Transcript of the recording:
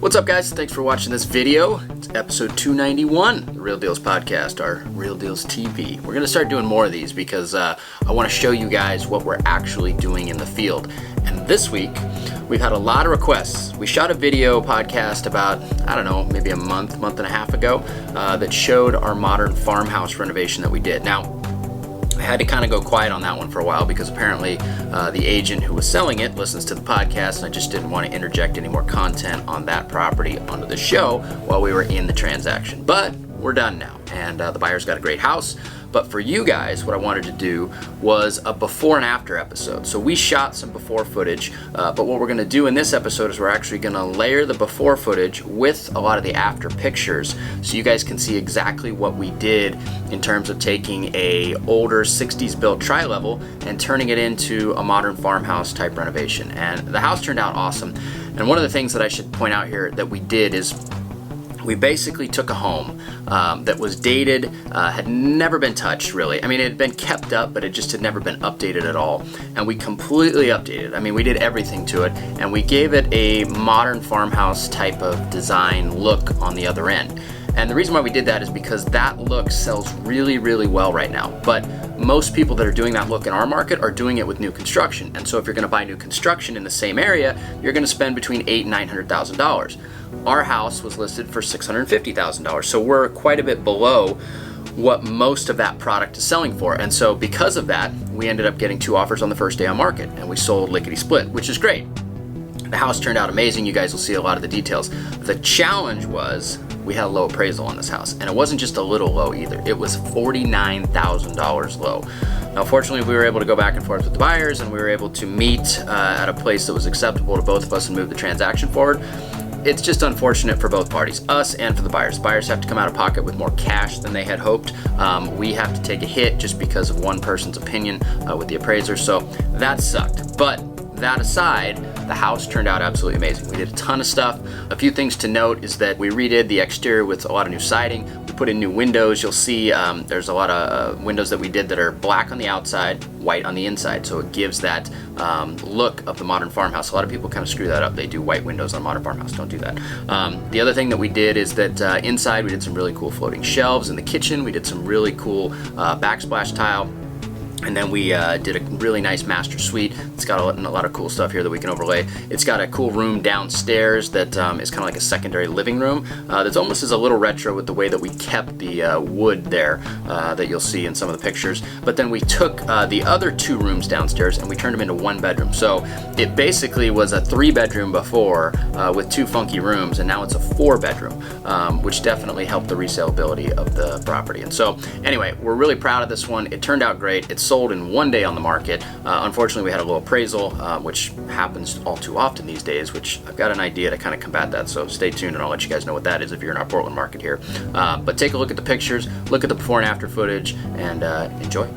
What's up, guys? Thanks for watching this video. It's episode 291, the Real Dealz podcast, our Real Dealz TP. We're going to start doing more of these because I want to show you guys what we're actually doing in the field. And this week, we've had a lot of requests. We shot a video podcast about, I don't know, maybe a month and a half ago that showed our modern farmhouse renovation that we did. Now, I had to kind of go quiet on that one for a while because apparently the agent who was selling it listens to the podcast, and I just didn't want to interject any more content on that property onto the show while we were in the transaction. But we're done now, and the buyer's got a great house. But for you guys, what I wanted to do was a before and after episode. So we shot some before footage, but what we're gonna do in this episode is we're actually gonna layer the before footage with a lot of the after pictures so you guys can see exactly what we did in terms of taking a older 60s built tri-level and turning it into a modern farmhouse type renovation. And the house turned out awesome. And one of the things that I should point out here that we did is we basically took a home that was dated, had never been touched really. I mean, it had been kept up, but it just had never been updated at all. And we completely updated. I mean, we did everything to it, and we gave it a modern farmhouse type of design look on the other end. And the reason why we did that is because that look sells really, really well right now. But most people that are doing that look in our market are doing it with new construction. And so if you're gonna buy new construction in the same area, you're gonna spend between $800,000 and $900,000. Our house was listed for $650,000. So we're quite a bit below what most of that product is selling for. And so because of that, we ended up getting 2 offers on the first day on market, and we sold lickety split, which is great. The house turned out amazing. You guys will see a lot of the details. The challenge was we had a low appraisal on this house, and it wasn't just a little low either. It was $49,000 low. Now, fortunately, we were able to go back and forth with the buyers, and we were able to meet at a place that was acceptable to both of us and move the transaction forward. It's just unfortunate for both parties, us and for the buyers. Buyers have to come out of pocket with more cash than they had hoped. We have to take a hit just because of one person's opinion with the appraiser, so that sucked. But that aside, the house turned out absolutely amazing. We did a ton of stuff. A few things to note is that we redid the exterior with a lot of new siding. We put in new windows. You'll see there's a lot of windows that we did that are black on the outside, white on the inside, so it gives that look of the modern farmhouse. A lot of people kind of screw that up. They do white windows on a modern farmhouse. Don't do that. The other thing that we did is that inside we did some really cool floating shelves. In the kitchen we did some really cool backsplash tile. And then we did a really nice master suite. It's got a lot of cool stuff here that we can overlay. It's got a cool room downstairs that is kind of like a secondary living room that's almost as a little retro with the way that we kept the wood there that you'll see in some of the pictures. But then we took the other 2 rooms downstairs and we turned them into 1 bedroom. So it basically was a 3-bedroom before with 2 funky rooms, and now it's a 4-bedroom, which definitely helped the resaleability of the property. And so anyway, we're really proud of this one. It turned out great. It's sold in 1 day on the market. Unfortunately, we had a low appraisal, which happens all too often these days, which I've got an idea to kind of combat that, so stay tuned and I'll let you guys know what that is if you're in our Portland market here. But take a look at the pictures, look at the before and after footage, and enjoy.